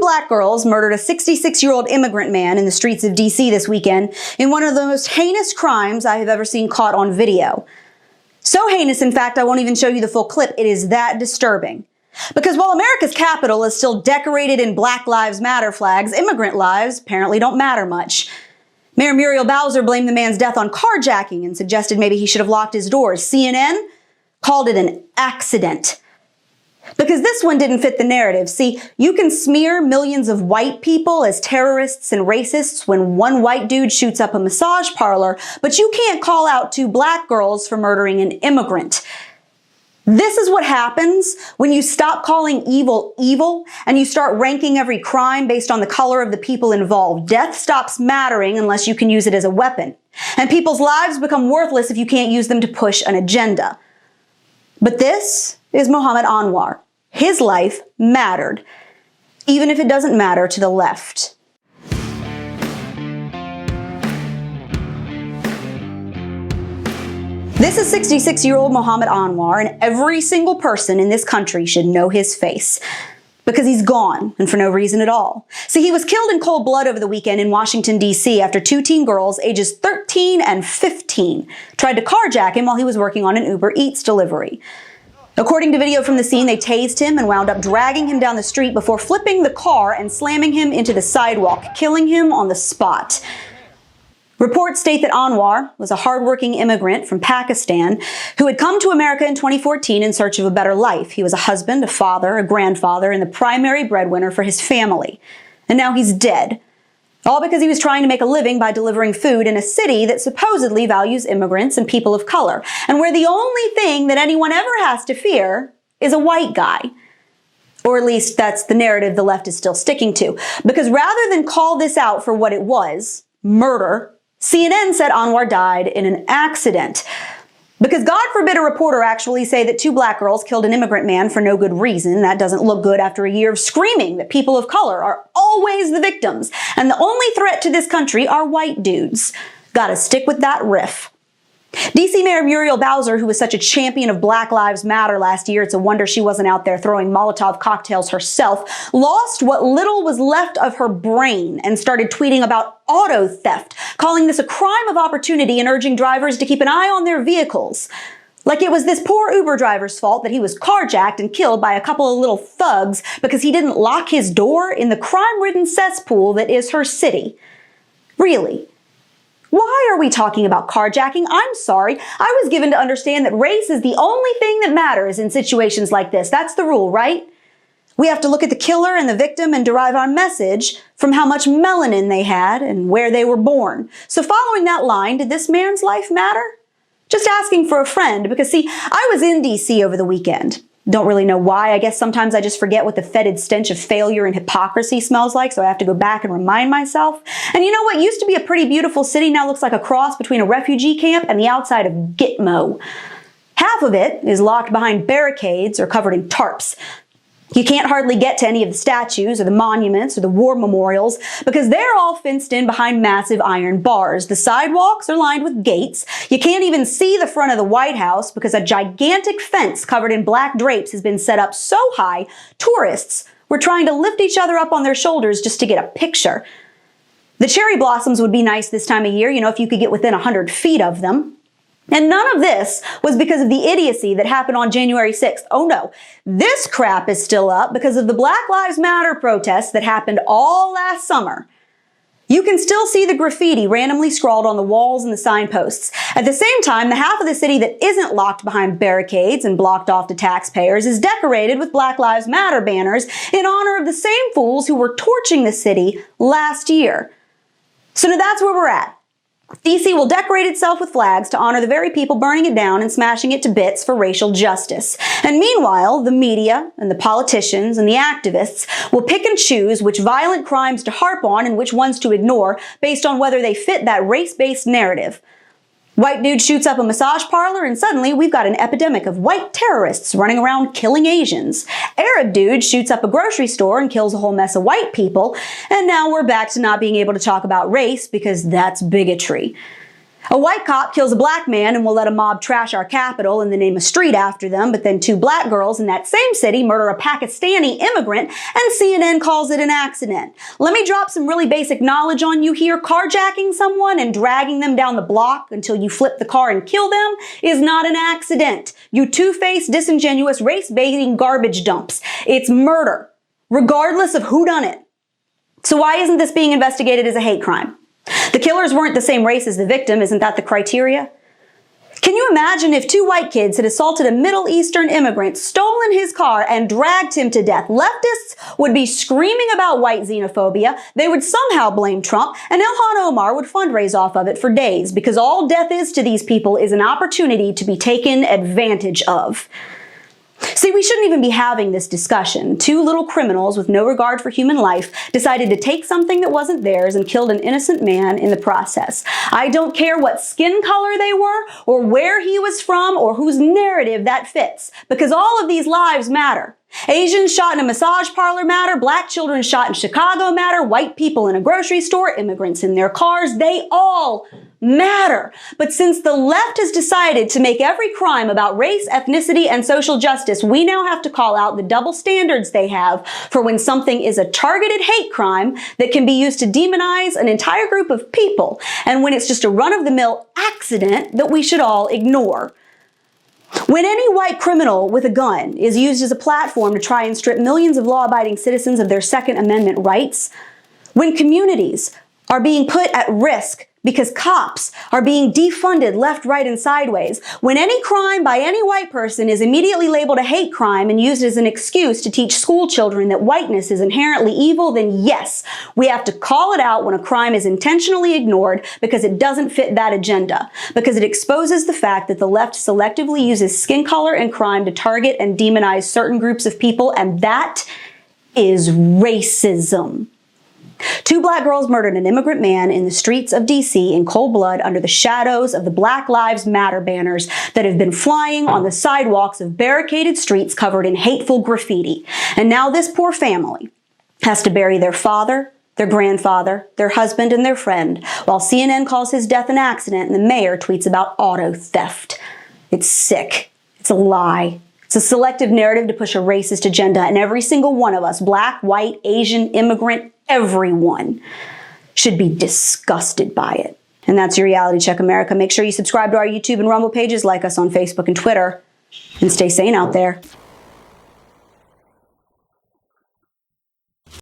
black girls murdered a 66-year-old immigrant man in the streets of DC this weekend in one of the most heinous crimes I have ever seen caught on video. So heinous, in fact, I won't even show you the full clip. It is that disturbing. Because while America's capital is still decorated in Black Lives Matter flags, immigrant lives apparently don't matter much. Mayor Muriel Bowser blamed the man's death on carjacking and suggested maybe he should have locked his doors. CNN called it an accident. Because this one didn't fit the narrative. See, you can smear millions of white people as terrorists and racists when one white dude shoots up a massage parlor, but you can't call out two black girls for murdering an immigrant. This is what happens when you stop calling evil evil and you start ranking every crime based on the color of the people involved. Death stops mattering unless you can use it as a weapon. And people's lives become worthless if you can't use them to push an agenda. But this is Mohammed Anwar. His life mattered, even if it doesn't matter to the left. This is 66-year-old Mohammed Anwar, and every single person in this country should know his face. Because he's gone, and for no reason at all. See, he was killed in cold blood over the weekend in Washington, D.C. after two teen girls, ages 13 and 15, tried to carjack him while he was working on an Uber Eats delivery. According to video from the scene, they tased him and wound up dragging him down the street before flipping the car and slamming him into the sidewalk, killing him on the spot. Reports state that Anwar was a hardworking immigrant from Pakistan who had come to America in 2014 in search of a better life. He was a husband, a father, a grandfather, and the primary breadwinner for his family. And now he's dead. All because he was trying to make a living by delivering food in a city that supposedly values immigrants and people of color, and where the only thing that anyone ever has to fear is a white guy. Or at least that's the narrative the left is still sticking to. Because rather than call this out for what it was, murder, CNN said Anwar died in an accident. Because God forbid a reporter actually say that two black girls killed an immigrant man for no good reason. That doesn't look good after a year of screaming that people of color are always the victims, and the only threat to this country are white dudes. Gotta stick with that riff. DC Mayor Muriel Bowser, who was such a champion of Black Lives Matter last year, it's a wonder she wasn't out there throwing Molotov cocktails herself, lost what little was left of her brain and started tweeting about auto theft, calling this a crime of opportunity and urging drivers to keep an eye on their vehicles. Like it was this poor Uber driver's fault that he was carjacked and killed by a couple of little thugs because he didn't lock his door in the crime-ridden cesspool that is her city. Really? Why are we talking about carjacking? I'm sorry. I was given to understand that race is the only thing that matters in situations like this. That's the rule, right? We have to look at the killer and the victim and derive our message from how much melanin they had and where they were born. So following that line, did this man's life matter? Just asking for a friend, because see, I was in DC over the weekend. Don't really know why. I guess sometimes I just forget what the fetid stench of failure and hypocrisy smells like, so I have to go back and remind myself. And you know what used to be a pretty beautiful city now looks like a cross between a refugee camp and the outside of Gitmo. Half of it is locked behind barricades or covered in tarps. You can't hardly get to any of the statues or the monuments or the war memorials because they're all fenced in behind massive iron bars. The sidewalks are lined with gates. You can't even see the front of the White House because a gigantic fence covered in black drapes has been set up so high, tourists were trying to lift each other up on their shoulders just to get a picture. The cherry blossoms would be nice this time of year, you know, if you could get within 100 feet of them. And none of this was because of the idiocy that happened on January 6th. Oh no, this crap is still up because of the Black Lives Matter protests that happened all last summer. You can still see the graffiti randomly scrawled on the walls and the signposts. At the same time, the half of the city that isn't locked behind barricades and blocked off to taxpayers is decorated with Black Lives Matter banners in honor of the same fools who were torching the city last year. So now that's where we're at. DC will decorate itself with flags to honor the very people burning it down and smashing it to bits for racial justice. And meanwhile, the media and the politicians and the activists will pick and choose which violent crimes to harp on and which ones to ignore based on whether they fit that race-based narrative. White dude shoots up a massage parlor and suddenly we've got an epidemic of white terrorists running around killing Asians. Arab dude shoots up a grocery store and kills a whole mess of white people. And now we're back to not being able to talk about race because that's bigotry. A white cop kills a black man and will let a mob trash our capital and then name a street after them, but then two black girls in that same city murder a Pakistani immigrant and CNN calls it an accident. Let me drop some really basic knowledge on you here. Carjacking someone and dragging them down the block until you flip the car and kill them is not an accident. You two-faced, disingenuous, race-baiting garbage dumps. It's murder, regardless of who done it. So why isn't this being investigated as a hate crime? The killers weren't the same race as the victim, isn't that the criteria? Can you imagine if two white kids had assaulted a Middle Eastern immigrant, stolen his car, and dragged him to death? Leftists would be screaming about white xenophobia, they would somehow blame Trump, and Ilhan Omar would fundraise off of it for days, because all death is to these people is an opportunity to be taken advantage of. See, we shouldn't even be having this discussion. Two little criminals with no regard for human life decided to take something that wasn't theirs and killed an innocent man in the process. I don't care what skin color they were, or where he was from, or whose narrative that fits, because all of these lives matter. Asians shot in a massage parlor matter, black children shot in Chicago matter, white people in a grocery store, immigrants in their cars, they all matter. But since the left has decided to make every crime about race, ethnicity, and social justice, we now have to call out the double standards they have for when something is a targeted hate crime that can be used to demonize an entire group of people, and when it's just a run-of-the-mill accident that we should all ignore. When any white criminal with a gun is used as a platform to try and strip millions of law-abiding citizens of their Second Amendment rights, when communities are being put at risk because cops are being defunded left, right, and sideways, when any crime by any white person is immediately labeled a hate crime and used as an excuse to teach school children that whiteness is inherently evil, then yes, we have to call it out when a crime is intentionally ignored because it doesn't fit that agenda, because it exposes the fact that the left selectively uses skin color and crime to target and demonize certain groups of people, and that is racism. Two black girls murdered an immigrant man in the streets of DC in cold blood under the shadows of the Black Lives Matter banners that have been flying on the sidewalks of barricaded streets covered in hateful graffiti. And now this poor family has to bury their father, their grandfather, their husband, and their friend, while CNN calls his death an accident and the mayor tweets about auto theft. It's sick. It's a lie. It's a selective narrative to push a racist agenda, and every single one of us, black, white, Asian, immigrant, everyone should be disgusted by it. And that's your Reality Check America. Make sure you subscribe to our YouTube and Rumble pages, like us on Facebook and Twitter, and stay sane out there.